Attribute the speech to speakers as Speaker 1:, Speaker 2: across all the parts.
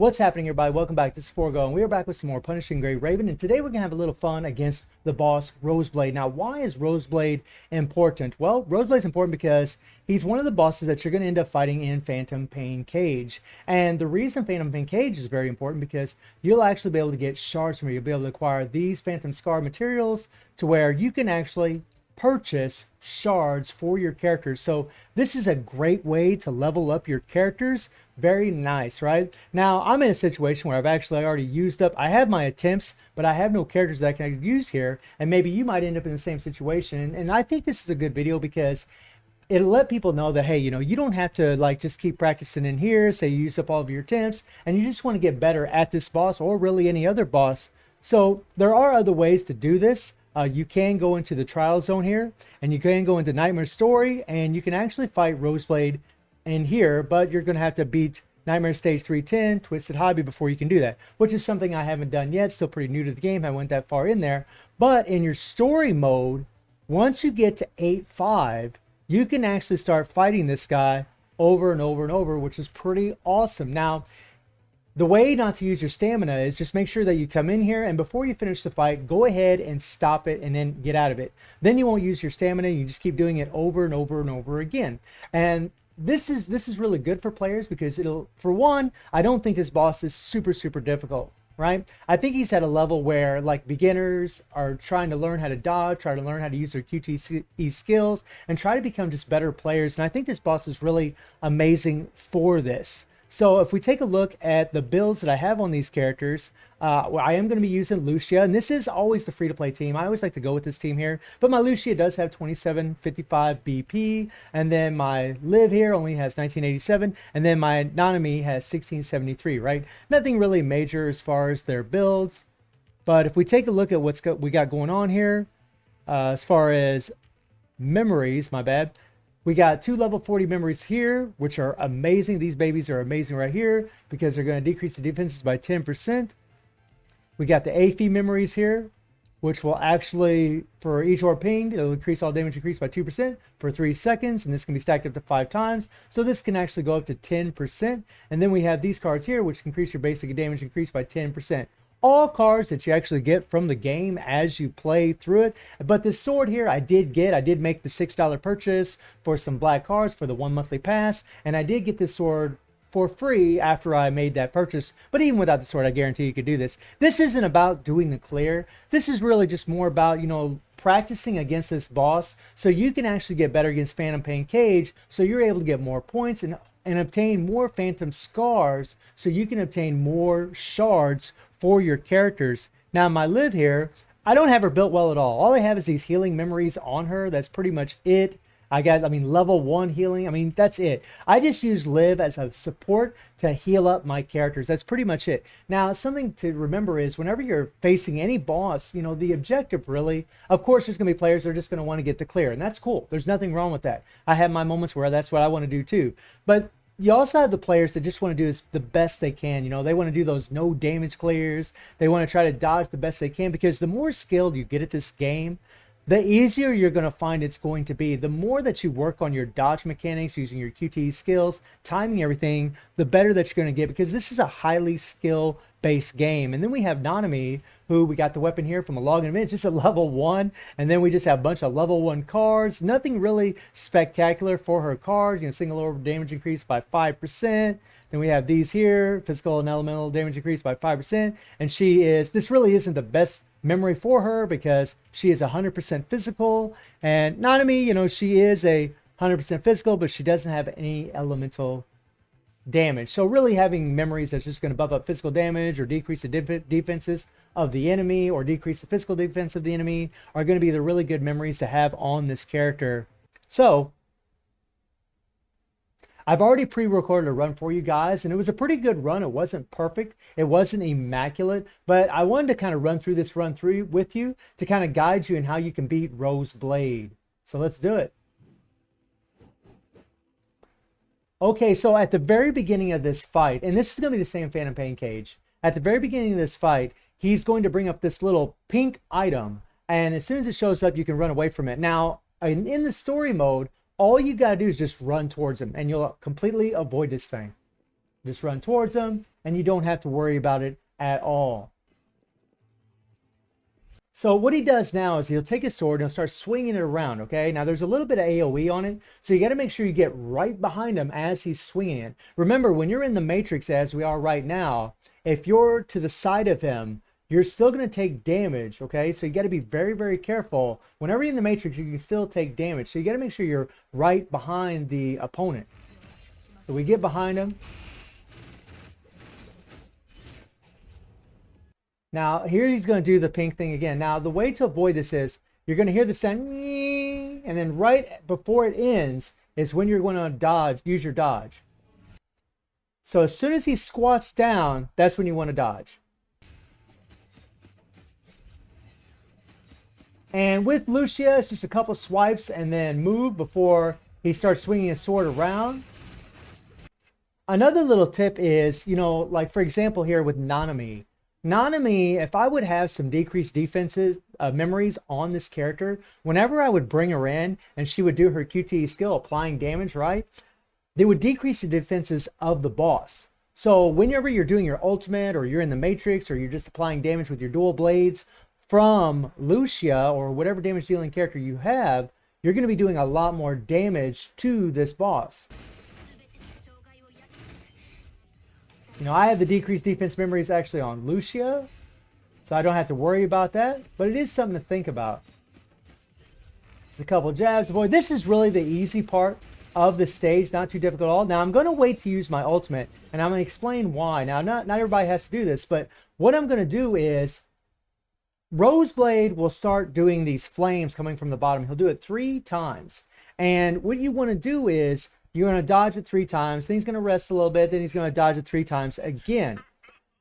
Speaker 1: What's happening, everybody? Welcome back. This is Forgo, and we are back with some more Punishing Gray Raven, and today we're going to have a little fun against the boss, Roseblade. Now, why is Roseblade important? Well, Roseblade's important because he's one of the bosses that you're going to end up fighting in Phantom Pain Cage. And the reason Phantom Pain Cage is very important because you'll actually be able to get shards from it. You'll be able to acquire these Phantom Scar materials to where you can actually purchase shards for your characters. So this is a great way to level up your characters. Very nice, right? Now I'm in a situation where I've actually already used up, I have my attempts, but I have no characters that I can use here, and maybe you might end up in the same situation. And I think this is a good video because it'll let people know that, hey, you don't have to like just keep practicing in here, say you use up all of your attempts and you just want to get better at this boss or really any other boss. So there are other ways to do this. You can go into the trial zone here, and you can go into Nightmare Story, and you can actually fight Roseblade in here, but you're going to have to beat Nightmare Stage 310, Twisted Hobby before you can do that, which is something I haven't done yet. Still pretty new to the game. I went that far in there. But in your story mode, once you get to 8-5, you can actually start fighting this guy over and over and over, which is pretty awesome. Now, the way not to use your stamina is just make sure that you come in here, and before you finish the fight, go ahead and stop it and then get out of it. Then you won't use your stamina. You just keep doing it over and over and over again. And this is really good for players because it'll, for one, I don't think this boss is super difficult, right? I think he's at a level where like beginners are trying to learn how to dodge, try to learn how to use their QTE skills, and try to become just better players. And I think this boss is really amazing for this. So if we take a look at the builds that I have on these characters, I am going to be using Lucia, and this is always the free-to-play team. I always like to go with this team here, but my Lucia does have 2755 BP, and then my Liv here only has 1987, and then my Nanami has 1673, right? Nothing really major as far as their builds, but if we take a look at we got going on here, as far as memories, my bad. We got 2 level 40 memories here, which are amazing. These babies are amazing right here because they're going to decrease the defenses by 10%. We got the AFI memories here, which will actually, for each orb pinged, it'll increase all damage increased by 2% for 3 seconds, and this can be stacked up to 5 times. So this can actually go up to 10%. And then we have these cards here, which increase your basic damage increased by 10%. All cards that you actually get from the game as you play through it. But this sword here I did make the $6 purchase for some black cards for the 1 monthly pass, and I did get this sword for free after I made that purchase. But even without the sword, I guarantee you could do this. This isn't about doing the clear. This is really just more about, practicing against this boss so you can actually get better against Phantom Pain Cage, so you're able to get more points and obtain more Phantom Scars so you can obtain more shards for your characters. Now my Liv here, I don't have her built well at all. All I have is these healing memories on her. That's pretty much it. Level 1 healing. That's it. I just use Liv as a support to heal up my characters. That's pretty much it. Now, something to remember is whenever you're facing any boss, the objective really, of course, there's going to be players that are just going to want to get the clear, and that's cool. There's nothing wrong with that. I have my moments where that's what I want to do too. But you also have the players that just want to do the best they can. They want to do those no damage clears. They want to try to dodge the best they can, because the more skilled you get at this game, the easier you're going to find it's going to be. The more that you work on your dodge mechanics, using your QTE skills, timing everything, the better that you're going to get, because this is a highly skill-based game. And then we have Nanami, who we got the weapon here from a login event, just a level 1. And then we just have a bunch of level 1 cards. Nothing really spectacular for her cards. Single orb damage increased by 5%. Then we have these here, physical and elemental damage increased by 5%. And this really isn't the best memory for her because she is 100% physical. And Nanami, she is a 100% physical, but she doesn't have any elemental damage. So really having memories that's just going to buff up physical damage or decrease the defenses of the enemy or decrease the physical defense of the enemy are going to be the really good memories to have on this character. So I've already pre-recorded a run for you guys, and it was a pretty good run. It wasn't perfect. It wasn't immaculate, but I wanted to kind of run through this with you to kind of guide you in how you can beat Roseblade. So let's do it. Okay, so at the very beginning of this fight, and this is going to be the same Phantom Pain Cage, at the very beginning of this fight, he's going to bring up this little pink item, and as soon as it shows up, you can run away from it. Now, in the story mode, all you got to do is just run towards him, and you'll completely avoid this thing. Just run towards him, and you don't have to worry about it at all. So what he does now is he'll take his sword and he'll start swinging it around, okay? Now there's a little bit of AoE on it, so you got to make sure you get right behind him as he's swinging it. Remember, when you're in the Matrix, as we are right now, if you're to the side of him, you're still going to take damage, okay? So you got to be very, very careful. Whenever you're in the Matrix, you can still take damage. So you got to make sure you're right behind the opponent. So we get behind him. Now, here he's going to do the pink thing again. Now, the way to avoid this is you're going to hear the sound, and then right before it ends is when you're going to dodge, use your dodge. So as soon as he squats down, that's when you want to dodge. And with Lucia, it's just a couple swipes and then move before he starts swinging his sword around. Another little tip is, like for example here with Nanami. Nanami, if I would have some decreased defenses, memories on this character, whenever I would bring her in and she would do her QTE skill, applying damage, right? They would decrease the defenses of the boss. So whenever you're doing your ultimate or you're in the Matrix or you're just applying damage with your dual blades from Lucia or whatever damage dealing character you have, you're going to be doing a lot more damage to this boss. I have the decreased defense memories actually on Lucia, so I don't have to worry about that, but it is something to think about. Just a couple jabs. Boy, this is really the easy part of the stage, not too difficult at all. Now, I'm going to wait to use my ultimate, and I'm going to explain why. Now, not everybody has to do this, but what I'm going to do is Roseblade will start doing these flames coming from the bottom. He'll do it 3 times, and what you want to do is you're going to dodge it 3 times. Then he's going to rest a little bit. Then he's going to dodge it 3 times again.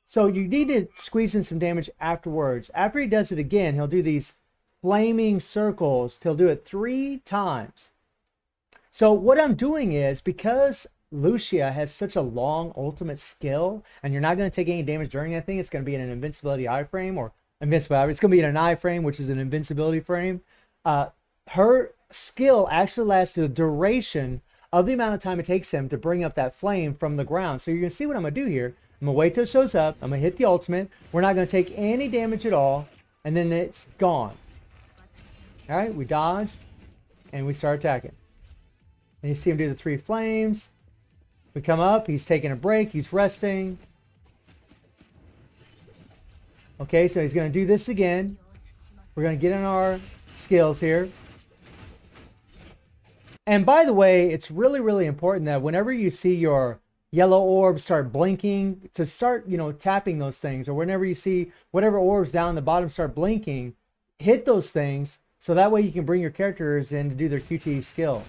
Speaker 1: So you need to squeeze in some damage afterwards. After he does it again, he'll do these flaming circles. He'll do it 3 times. So what I'm doing is, because Lucia has such a long ultimate skill, and you're not going to take any damage during that thing, it's going to be in an invincibility iframe, or invincible. It's going to be in an iframe, which is an invincibility frame. Her skill actually lasts the duration of the amount of time it takes him to bring up that flame from the ground. So you're going to see what I'm going to do here. I'm going to wait till it shows up. I'm going to hit the ultimate. We're not going to take any damage at all. And then it's gone. All right, we dodge. And we start attacking. And you see him do the 3 flames. We come up. He's taking a break. He's resting. Okay, so he's going to do this again. We're going to get in our skills here. And by the way, it's really, really important that whenever you see your yellow orbs start blinking, to start, tapping those things, or whenever you see whatever orbs down the bottom start blinking, hit those things, so that way you can bring your characters in to do their QTE skill.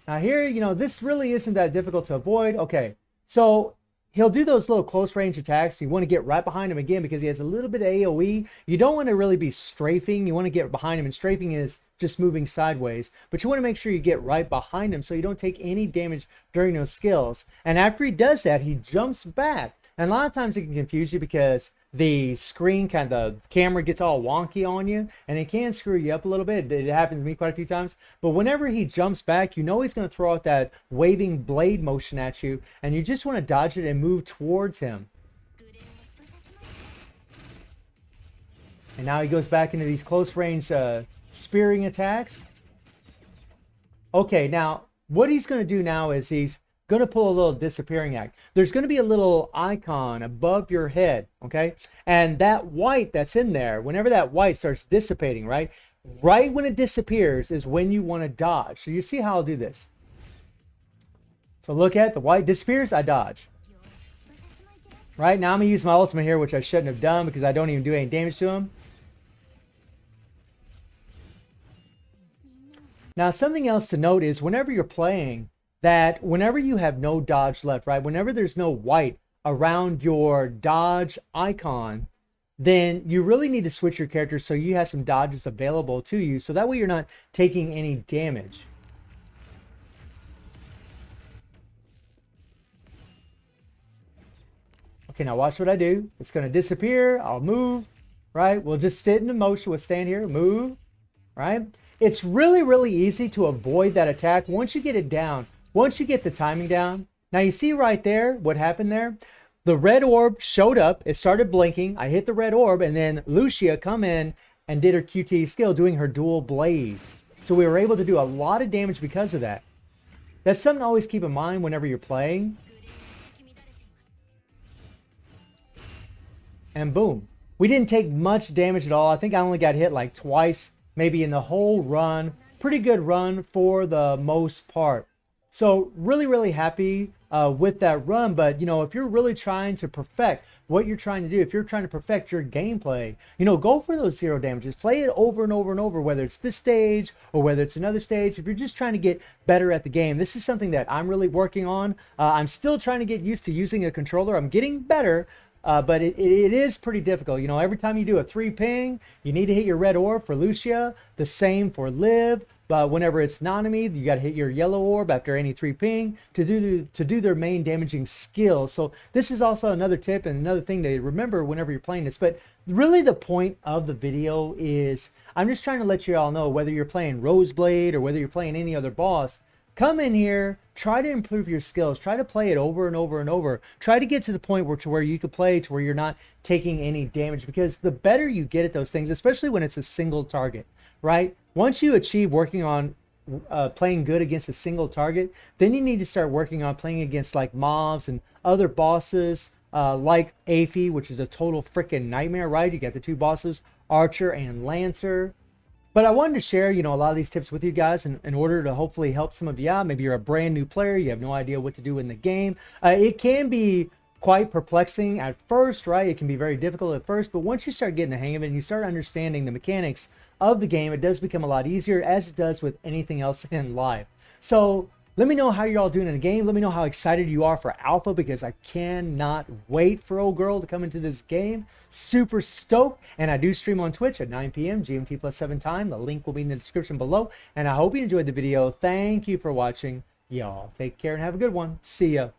Speaker 1: Now here, this really isn't that difficult to avoid. Okay, so he'll do those little close range attacks. You want to get right behind him again because he has a little bit of AoE. You don't want to really be strafing. You want to get behind him, and strafing is just moving sideways. But you want to make sure you get right behind him so you don't take any damage during those skills. And after he does that, he jumps back. And a lot of times it can confuse you because the screen, the camera gets all wonky on you, and it can screw you up a little bit. It happens to me quite a few times. But whenever he jumps back, he's going to throw out that waving blade motion at you, and you just want to dodge it and move towards him. And now he goes back into these close range spearing attacks. Okay, now what he's going to do now is he's going to pull a little disappearing act. There's going to be a little icon above your head, okay? And that white that's in there, whenever that white starts dissipating, right when it disappears is when you want to dodge. So you see how I'll do this. So look at the white disappears, I dodge. Right now I'm going to use my ultimate here, which I shouldn't have done because I don't even do any damage to him. Now something else to note is whenever you're playing, that whenever you have no dodge left, right? Whenever there's no white around your dodge icon, then you really need to switch your character so you have some dodges available to you. So that way you're not taking any damage. Okay, now watch what I do. It's going to disappear. I'll move, right? We'll just sit in motion. We'll stand here, move, right? It's really, really easy to avoid that attack. Once you get it down, once you get the timing down, now you see right there what happened there? The red orb showed up, it started blinking, I hit the red orb, and then Lucia come in and did her QT skill doing her dual blades. So we were able to do a lot of damage because of that. That's something to always keep in mind whenever you're playing. And boom. We didn't take much damage at all. I think I only got hit like twice, maybe in the whole run. Pretty good run for the most part. So really, really happy with that run. But, you know, if you're really trying to perfect what you're trying to do, if you're trying to perfect your gameplay, you know, go for those 0 damages. Play it over and over and over, whether it's this stage or whether it's another stage. If you're just trying to get better at the game, this is something that I'm really working on. I'm still trying to get used to using a controller. I'm getting better. But it is pretty difficult. You know, every time you do a 3 ping, you need to hit your red orb for Lucia. The same for Liv. But whenever it's Nanami, you got to hit your yellow orb after any 3 ping to do their main damaging skill. So this is also another tip and another thing to remember whenever you're playing this. But really the point of the video is I'm just trying to let you all know, whether you're playing Roseblade or whether you're playing any other boss, come in here, try to improve your skills, try to play it over and over and over. Try to get to the point where you could play to where you're not taking any damage, because the better you get at those things, especially when it's a single target, right? Once you achieve working on playing good against a single target, then you need to start working on playing against like mobs and other bosses like Aphie, which is a total freaking nightmare, right? You got the 2 bosses, Archer and Lancer. But I wanted to share, you know, a lot of these tips with you guys in order to hopefully help some of you out. Maybe you're a brand new player, you have no idea what to do in the game. It can be quite perplexing at first, right? It can be very difficult at first, but once you start getting the hang of it and you start understanding the mechanics of the game, it does become a lot easier, as it does with anything else in life. So let me know how you're all doing in the game. Let me know how excited you are for Alpha, because I cannot wait for old girl to come into this game. Super stoked. And I do stream on Twitch at 9 p.m. GMT +7 time. The link will be in the description below. And I hope you enjoyed the video. Thank you for watching. Y'all take care and have a good one. See ya.